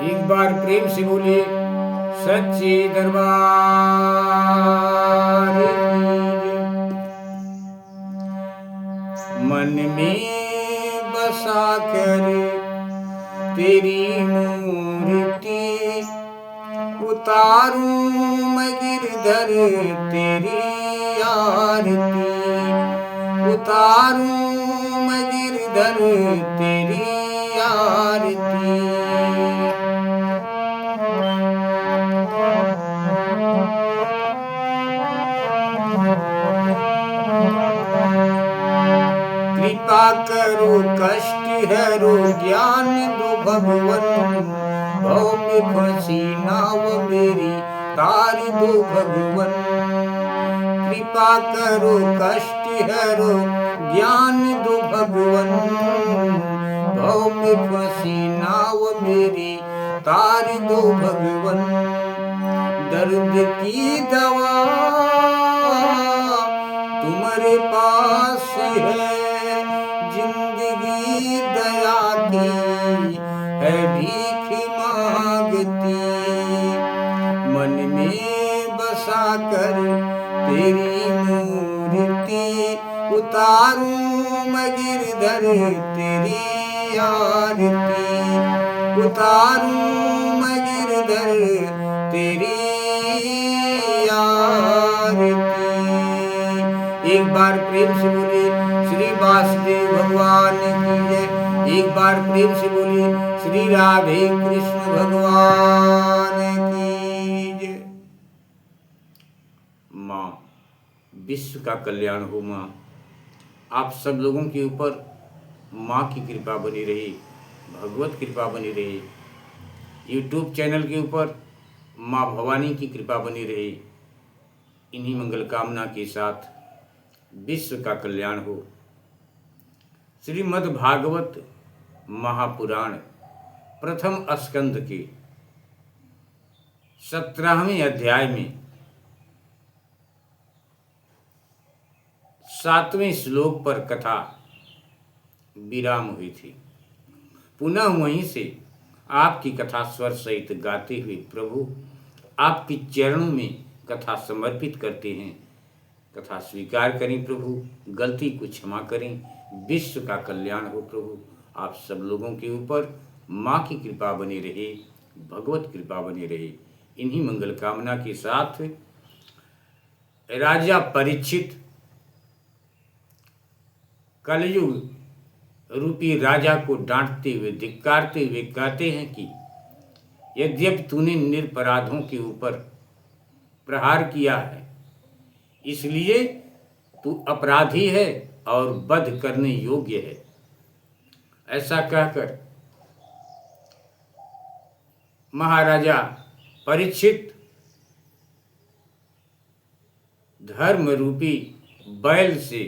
एक बार प्रेम से बोलिए सच्चे दरबार की जय। मन में बसा कर तेरी मूर्ति उतारूं मैं गिरधर तेरी आरती, उतारूं मैं गिरधर तेरी आरती। कृपा करो कष्ट हरो ज्ञान दो भगवन, भव में फंसी नाव मेरी तार दो भगवन। कृपा करो कष्ट हरो ज्ञान दो भगवन, भव में फंसी नाव मेरी तार दो भगवन। दर्द की दवा तुम्हारे पास है, जिंदगी दया की है भीख मांगती। मन में बसा कर तेरी मूर्ति उतारूं मैं गिरधर तेरी आरती, उतारूं मैं गिरधर तेरी आरती। एक बार प्रेम से बोले श्री वासुदेव भगवान की जय। एक बार प्रेम से बोले श्री राधे कृष्ण भगवान की जय। माँ, विश्व का कल्याण हो माँ। आप सब लोगों के ऊपर माँ की कृपा बनी रही, भगवत कृपा बनी रही। यूट्यूब चैनल के ऊपर माँ भवानी की कृपा बनी रही। इन्हीं मंगल कामना के साथ विश्व का कल्याण हो। श्रीमद् भागवत महापुराण प्रथम स्कंद के 17वें अध्याय में 7वें श्लोक पर कथा विराम हुई थी। पुनः वहीं से आपकी कथा स्वर सहित गाते हुए प्रभु आपके चरणों में कथा समर्पित करते हैं। कथा स्वीकार करें प्रभु, गलती को क्षमा करें, विश्व का कल्याण हो प्रभु। आप सब लोगों के ऊपर माँ की कृपा बनी रहे, भगवत कृपा बनी रहे। इन्हीं मंगल कामना के साथ राजा परीक्षित कलयुग रूपी राजा को डांटते हुए धिक्कारते हुए कहते हैं कि यद्यपि तूने निरपराधों के ऊपर प्रहार किया है, इसलिए तू अपराधी है और वध करने योग्य है। ऐसा कहकर महाराजा परीक्षित धर्म रूपी बैल से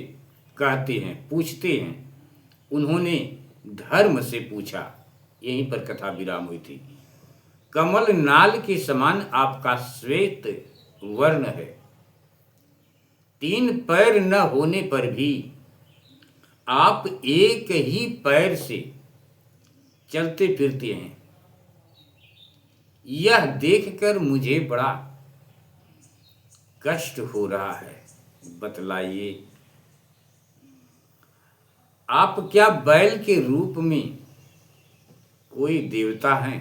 कहते हैं, पूछते हैं। उन्होंने धर्म से पूछा। यहीं पर कथा विराम हुई थी। कमल नाल के समान आपका श्वेत वर्ण है, 3 पैर न होने पर भी आप एक ही पैर से चलते फिरते हैं। यह देखकर मुझे बड़ा कष्ट हो रहा है। बतलाइए, आप क्या बैल के रूप में कोई देवता हैं?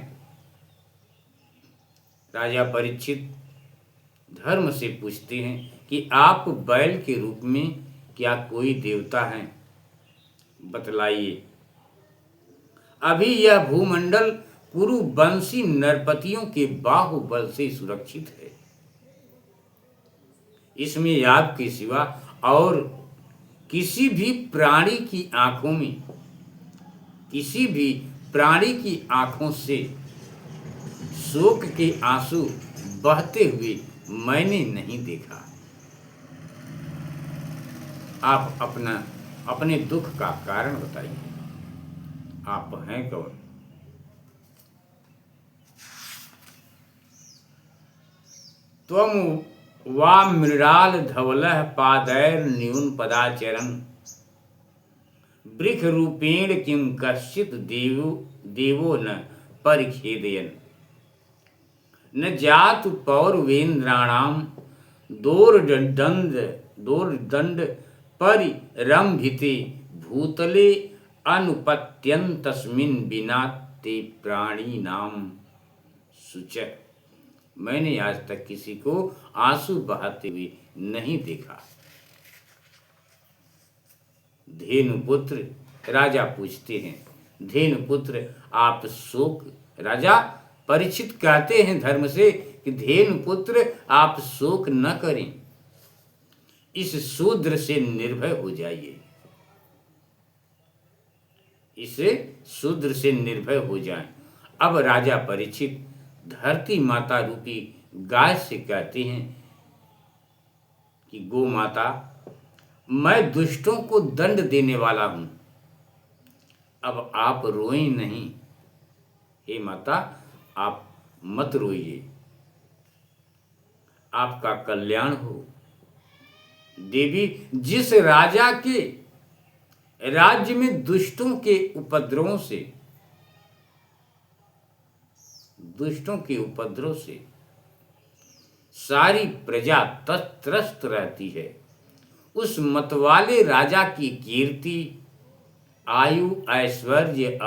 राजा परीक्षित धर्म से पूछते हैं कि आप बैल के रूप में क्या कोई देवता हैं? बतलाइए। अभी यह भूमंडल कुरुवंशी नरपतियों के बाहुबल से सुरक्षित है। इसमें आपके सिवा और किसी भी प्राणी की आंखों में, किसी भी प्राणी की आंखों से शोक के आंसू बहते हुए मैंने नहीं देखा। आप अपने दुख का कारण बताइए। आप हैं कौन? त्वं वा मृणाल धवलः पादैर न्यून पदाचरन्, वृक्ष रूपेण किं कश्चित् देवो न परिखेदयन् न जात पौरवेन्द्राणाम दोर्दंड परिरंभिते भूतले अनुपत्यन्तस्मिन् बिना ते प्राणी नाम शुच। मैंने आज तक किसी को आंसू बहाते हुए नहीं देखा। धेनुपुत्र, राजा पूछते हैं, धेनुपुत्र आप शोक, राजा परीक्षित कहते हैं धर्म से कि धेनुपुत्र आप शोक न करें, इस शूद्र से निर्भय हो जाइए, इसे शूद्र से निर्भय हो जाएं। अब राजा परीक्षित धरती माता रूपी गाय से कहते हैं कि गो माता, मैं दुष्टों को दंड देने वाला हूं, अब आप रोएं नहीं। हे माता, आप मत रोइए, आपका कल्याण हो। देवी, जिस राजा के राज्य में दुष्टों के उपद्रवों से सारी प्रजा त्रस्त रहती है, उस मतवाले राजा की कीर्ति, आयु ऐश्वर्य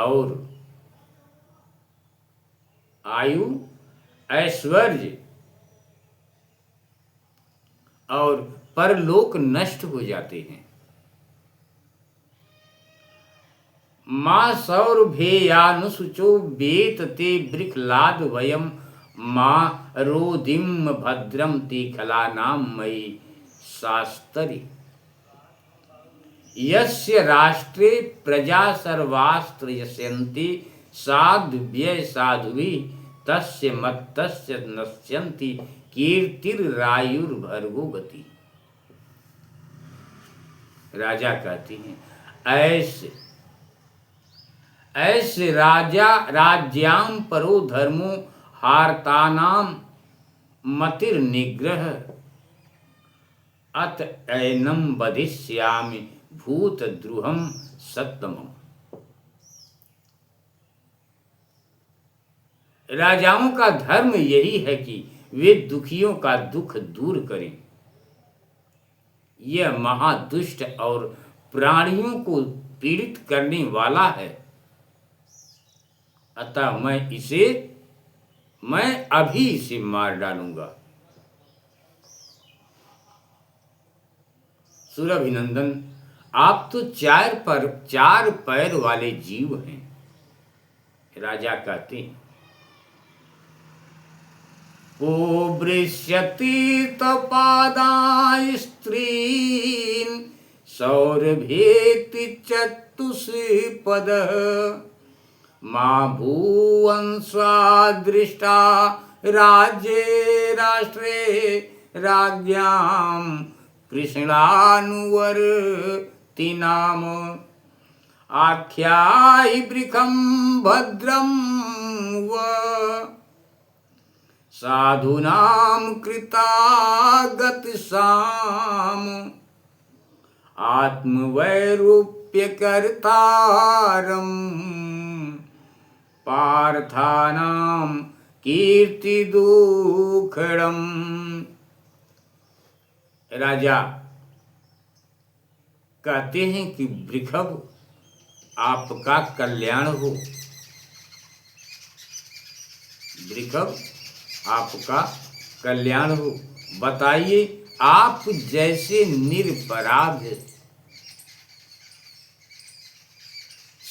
और परलोक नष्ट हो जाते हैं। मां सौरभेयानुसुचो वेतते बृखलाद वयम मां रोधिम भद्रम ते खलानाम मयि शास्त्री। यस्य राष्ट्रे प्रजा सर्वास्त्र यस्यन्ति साधु व्यय साधुभिः तस्य मत्तस्य नश्यन्ति कीर्तिर्रायुर्भर्गो गति। राजा कहती हैं, ऐसे राज्याम परो धर्मो हार्तानाम मतिर्निग्रह अत ऐनम वधिष्यामि भूतद्रुहम सत्तमम्। राजाओं का धर्म यही है कि वे दुखियों का दुख दूर करें। यह महादुष्ट और प्राणियों को पीड़ित करने वाला है, अतः मैं अभी इसे मार डालूंगा। सुरभिनंदन, आप तो चार पैर वाले जीव हैं। राजा कहते हैं, को वृष्यति तपादाय स्त्रीन् सौरभेति चतुष्पद मां भूवंस्वा दृष्टा राज्ये राष्ट्रे राज्ञां कृष्णानुवर्ति नाम आख्यायि वृखं भद्रं व साधूनां कृतागतिसाम आत्मवैरूप्यकर्तारं पार्थानां कीर्तिदुःखदम्। राजा कहते हैं कि वृषभ, आपका कल्याण हो। वृषभ, आपका कल्याण हो। बताइए, आप जैसे निरपराध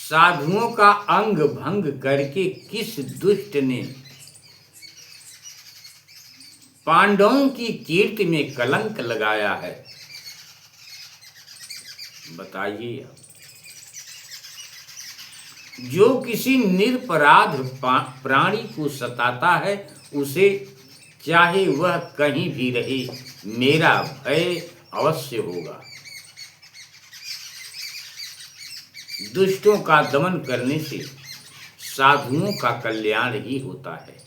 साधुओं का अंग भंग करके किस दुष्ट ने पांडवों की कीर्ति में कलंक लगाया है? बताइए। जो किसी निरपराध प्राणी को सताता है, उसे चाहे वह कहीं भी रहे, मेरा भय अवश्य होगा। दुष्टों का दमन करने से साधुओं का कल्याण ही होता है।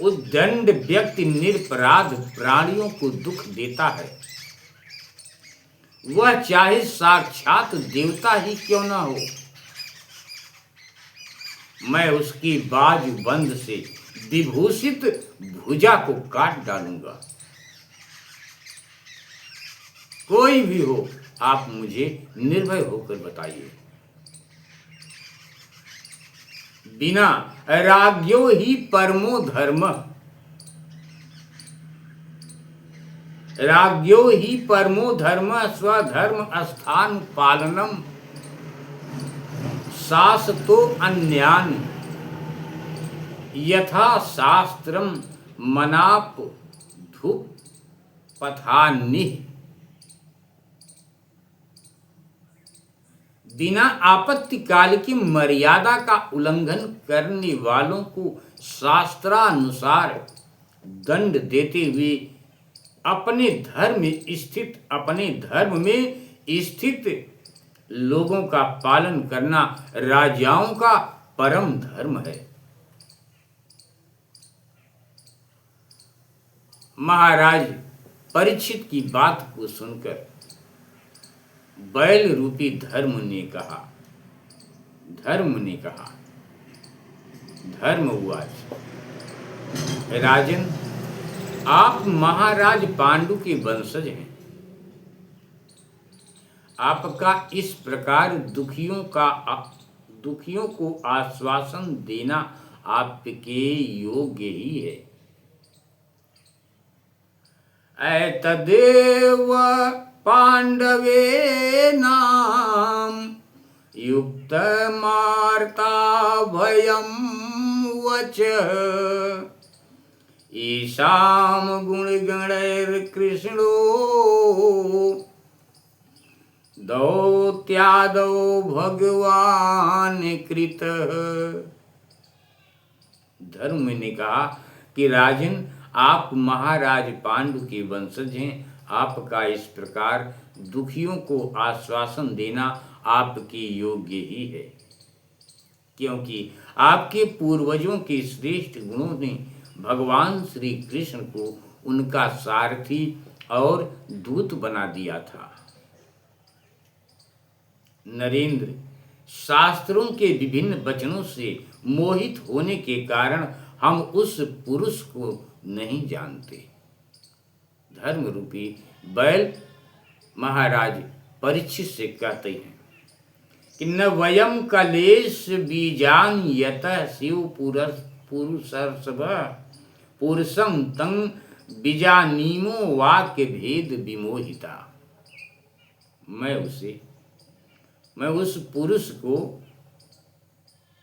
उद्दंड व्यक्ति निरपराध प्राणियों को दुख देता है, वह चाहे साक्षात देवता ही क्यों न हो। मैं उसकी बाजूबंद से विभूषित भुजा को काट डालूंगा। कोई भी हो, आप मुझे निर्भय होकर बताइए। बिना राज्ञो ही परमो धर्म, राज्ञो ही परमो धर्म, स्वधर्म स्थान पालनम शासतो अन्यान यथा शास्त्रम मनाप धूप पथानिह। बिना आपत्ति काल की मर्यादा का उल्लंघन करने वालों को शास्त्रानुसार दंड देते हुए अपने धर्म में स्थित लोगों का पालन करना राजाओं का परम धर्म है। महाराज परीक्षित की बात को सुनकर बैल रूपी धर्म ने कहा, धर्म उवाच, राजन, आप महाराज पांडु के वंशज हैं। आपका इस प्रकार दुखियों को आश्वासन देना आपके योग्य ही है। एतदेव पांडवे नाम युक्त मार्ता भयम वच ईशाम गुणगणैर कृष्णो दौत्यादो भगवान कृत। धर्म ने कहा कि राजन, आप महाराज पांडु के वंशज हैं। आपका इस प्रकार दुखियों को आश्वासन देना आपके योग्य ही है, क्योंकि आपके पूर्वजों के श्रेष्ठ गुणों ने भगवान श्री कृष्ण को उनका सारथी और दूत बना दिया था। नरेंद्र, शास्त्रों के विभिन्न वचनों से मोहित होने के कारण हम उस पुरुष को नहीं जानते। धर्म रूपी बैल महाराज परीक्षित से कहते हैं कि न वयम कलेश बीजान यत शिव पुरुषम तंग बीजानीमो वाक्य भेद विमोहिता। मैं उस पुरुष को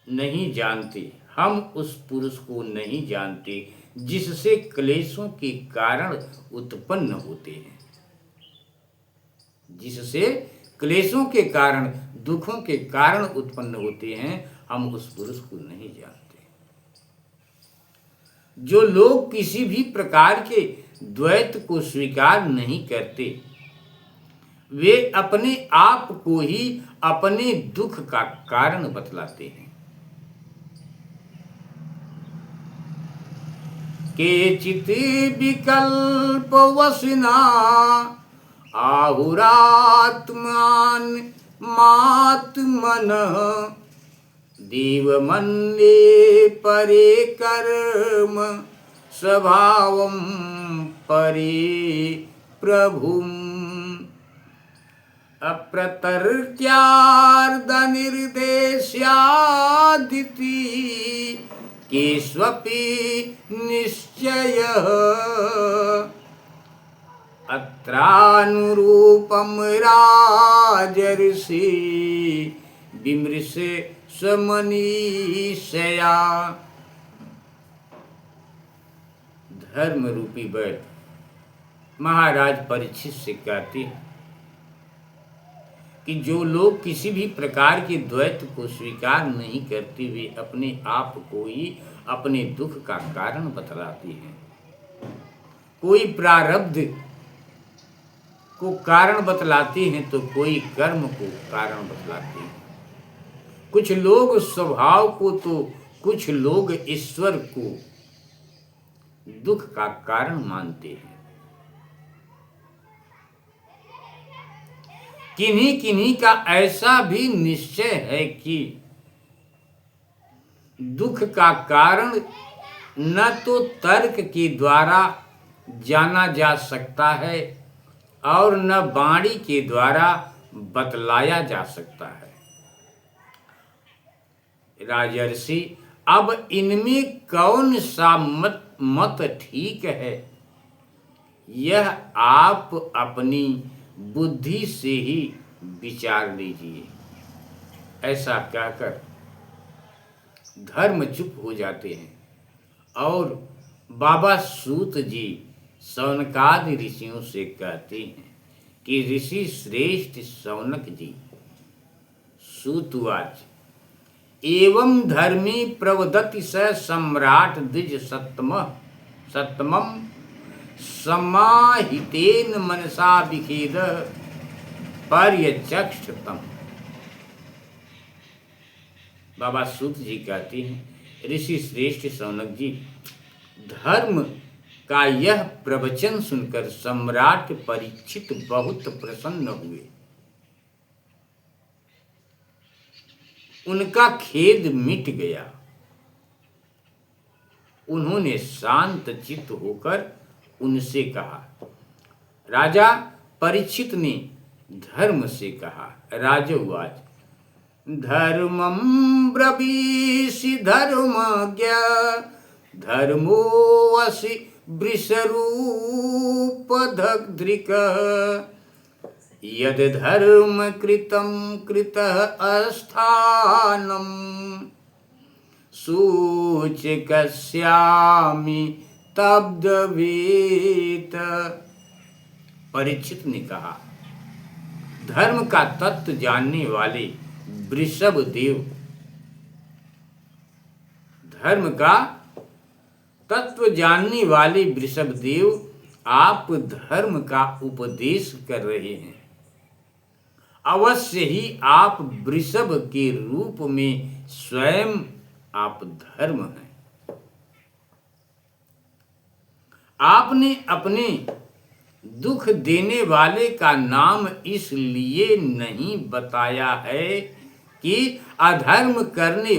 नहीं जानते, हम उस पुरुष को नहीं जानते जिससे क्लेशों के कारण उत्पन्न होते हैं, जिससे क्लेशों के कारण, दुखों के कारण उत्पन्न होते हैं, हम उस पुरुष को नहीं जानते। जो लोग किसी भी प्रकार के द्वैत को स्वीकार नहीं करते, वे अपने आप को ही अपने दुख का कारण बतलाते हैं। केचित विकल्प वसना आहुरात्मान मात्मन देवमन्ये परे कर्म स्वभावं परे प्रभुम् अप्रतर्क्यार्धनिर्देश्यादिति केष्वपि निश्चयः अत्रानुरूपं राजर्षि विमृश स्वमनीषया। धर्म रूपी बैल महाराज परीक्षित से कहते हैं कि जो लोग किसी भी प्रकार के द्वैत को स्वीकार नहीं करते, वे अपने आप को ही अपने दुख का कारण बतलाते हैं। कोई प्रारब्ध को कारण बतलाते हैं तो कोई कर्म को कारण बतलाते हैं। कुछ लोग स्वभाव को तो कुछ लोग ईश्वर को दुख का कारण मानते हैं। किन्हीं किन्हीं का ऐसा भी निश्चय है कि दुख का कारण न तो तर्क के द्वारा जाना जा सकता है और न वाणी के द्वारा बतलाया जा सकता है। राजर्षि, अब इनमें कौन सा मत ठीक है, यह आप अपनी बुद्धि से ही विचार लीजिए। ऐसा कहकर धर्म चुप हो जाते हैं और बाबा सूत जी शौनकादि ऋषियों से कहते हैं कि ऋषि श्रेष्ठ शौनक जी, सूतवाच, एवं धर्मी प्रवदति स सम्राट द्विज सत्तमम समाहितेन मनसा विखेद पर्यचक्षतम। बाबा सूत जी कहते हैं, ऋषि श्रेष्ठ शौनक जी, धर्म का यह प्रवचन सुनकर सम्राट परीक्षित बहुत प्रसन्न हुए। उनका खेद मिट गया। उन्होंने शांत चित्त होकर उनसे कहा। राजा परीक्षित ने धर्म से कहा। राजोवाच, धर्मं ब्रवीषि धर्मज्ञ धर्मोऽसि वृषरूपधृक् यद् धर्म कृतं कृतः अस्थानं सूचकस्यामि तब्दवेत। परीक्षित ने कहा, धर्म का तत्व जानने वाले वृषभ देव, धर्म का तत्व जानने वाले वृषभ देव, आप धर्म का उपदेश कर रहे हैं। अवश्य ही आप वृषभ के रूप में स्वयं आप धर्म हैं। आपने अपने दुख देने वाले का नाम इसलिए नहीं बताया है कि अधर्म करने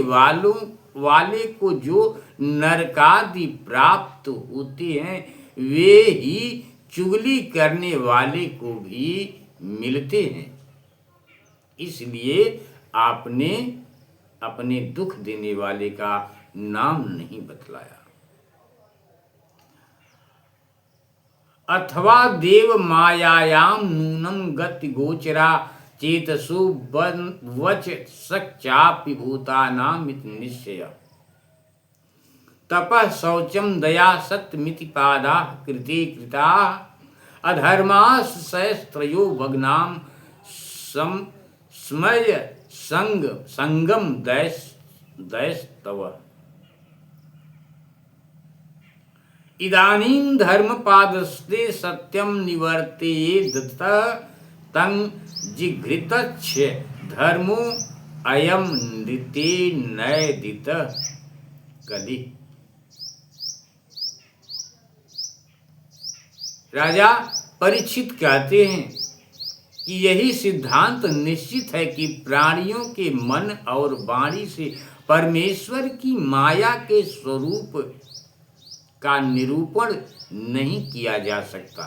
वाले को जो नरकादि प्राप्त होते हैं वे ही चुगली करने वाले को भी मिलते हैं। इसलिए आपने अपने दुख देने वाले का नाम नहीं बतलाया। अथवा देव मायायाम नूनम गति गोचरा चेतसु वच सच्चापि भूतानामिति निश्चय तपः शौचम दया सत्यमिति पादा कृते कृता अधर्मास सहस्त्रयो भग्नाम स्मय संगम दैस्तव। इदानीं धर्मपादस्ते सत्यम निवर्तेत तं जिघृतच्छ धर्मो अयम नृते नैदित कलि। राजा परीक्षित कहते हैं कि यही सिद्धांत निश्चित है कि प्राणियों के मन और वाणी से परमेश्वर की माया के स्वरूप का निरूपण नहीं किया जा सकता।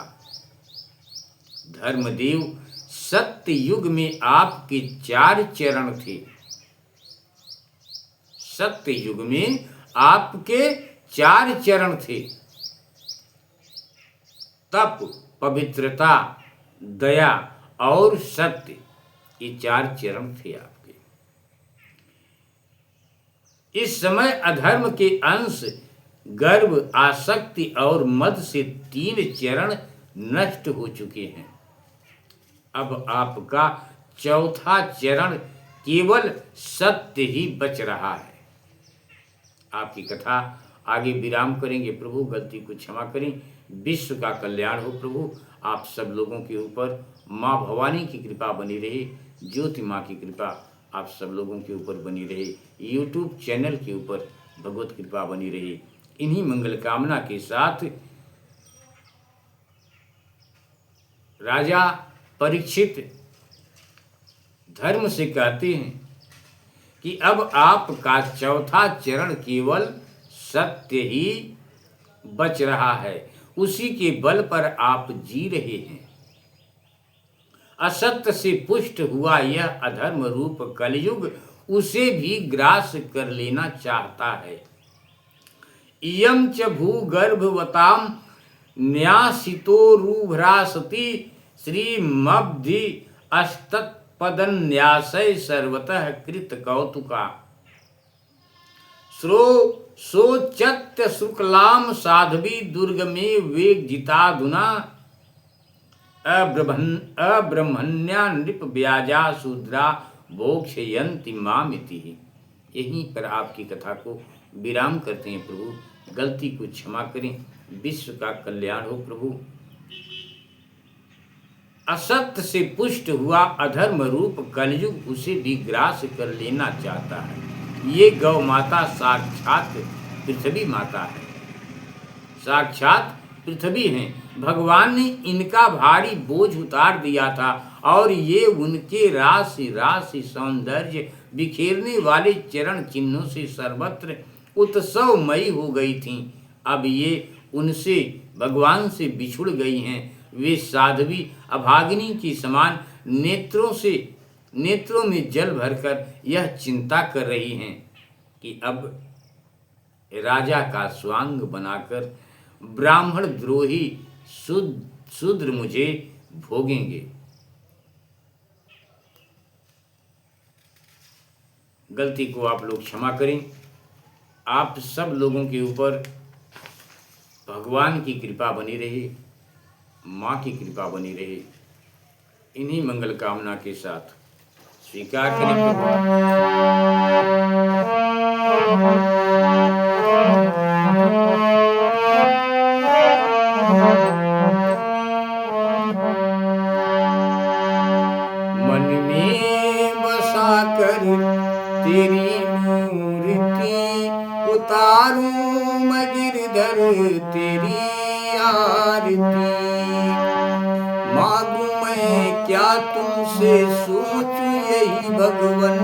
धर्मदेव, सत्य युग में आपके 4 चरण थे। सत्य युग में आपके 4 चरण थे। तप, पवित्रता, दया और सत्य, ये 4 चरण थे आपके। इस समय अधर्म के अंश गर्व, आसक्ति और मद से 3 चरण नष्ट हो चुके हैं। अब आपका 4था चरण केवल सत्य ही बच रहा है। आपकी कथा आगे विराम करेंगे। प्रभु गलती को क्षमा करें। विश्व का कल्याण हो प्रभु। आप सब लोगों के ऊपर माँ भवानी की कृपा बनी रहे, ज्योति माँ की कृपा आप सब लोगों के ऊपर बनी रहे, यूट्यूब चैनल के ऊपर भगवत कृपा बनी रहे। इन्हीं मंगल कामना के साथ राजा परीक्षित धर्म से कहते हैं कि अब आपका चौथा चरण केवल सत्य ही बच रहा है, उसी के बल पर आप जी रहे हैं। असत्य से पुष्ट हुआ यह अधर्म रूप कलयुग उसे भी ग्रास कर लेना चाहता है। इयं च भूगर्भवतां न्यासितोरुभ्रासति श्रीमब्धि अस्तत्पदन्यासै सर्वतः कृत कौतुका। सोचत्य शुक्लाम साध्वी दुर्गमे वेगजिताधुना अब्रह्मण्या नृप व्याजा शूद्रा भोक्षयन्ति मामिति। यहीं पर आपकी कथा को विराम करते हैं प्रभु। गलती को क्षमा करें, विश्व का कल्याण हो प्रभु। असत्य से पुष्ट हुआ अधर्म रूप कलयुग उसे भी ग्रास कर लेना चाहता है। ये गौ माता साक्षात पृथ्वी माता है, साक्षात पृथ्वी हैं। भगवान ने इनका भारी बोझ उतार दिया था और ये उनके राशि राशि सौंदर्य बिखेरने वाले चरण चिन्हों से सर्वत्र उत्सवमयी हो गई थीं। अब ये उनसे भगवान से बिछुड़ गई हैं। वे साध्वी अभागिनी की समान नेत्रों में जल भरकर यह चिंता कर रही हैं कि अब राजा का स्वांग बनाकर ब्राह्मण द्रोही शूद्र मुझे भोगेंगे। गलती को आप लोग क्षमा करें। आप सब लोगों के ऊपर भगवान की कृपा बनी रहे, माँ की कृपा बनी रहे। इन्हीं मंगल कामना के साथ स्वीकार करें प्रभु। मन में बसा कर तेरी मूर्ति उतारूं मैं गिरधर तेरी आरती। मांगू मैं क्या तुमसे सोचूं यही भगवन,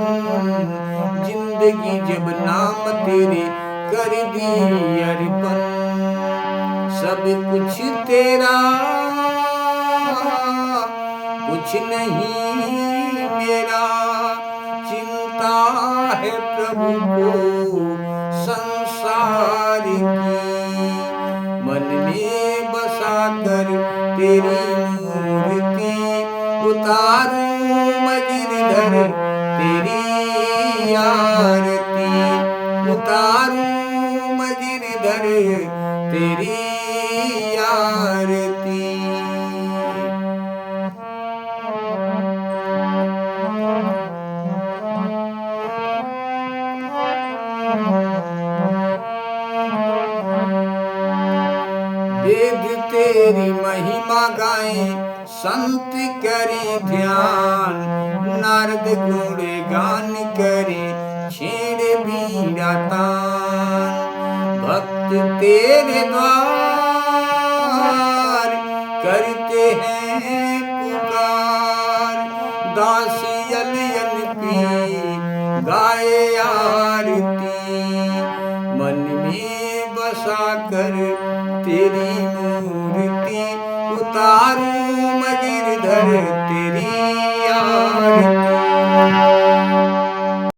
जिंदगी जब नाम तेरे कर दी अर्पण। सब कुछ तेरा कुछ नहीं मेरा, चिंता है प्रभु को संसार की। मन में बसा कर तेरी मूर्ति उतारूं मैं गिरधर तेरी आरती। उतारूं मैं गिरधर तेरी आरती। वेद तेरी महिमा गाएं संत करें ध्यान, नारद गुण गान करें छेड़ बीड़ा तान। भक्त तेरे द्वार करते हैं पुकार, दासी अलियन की गाए आरती। मन में बसा कर तेरी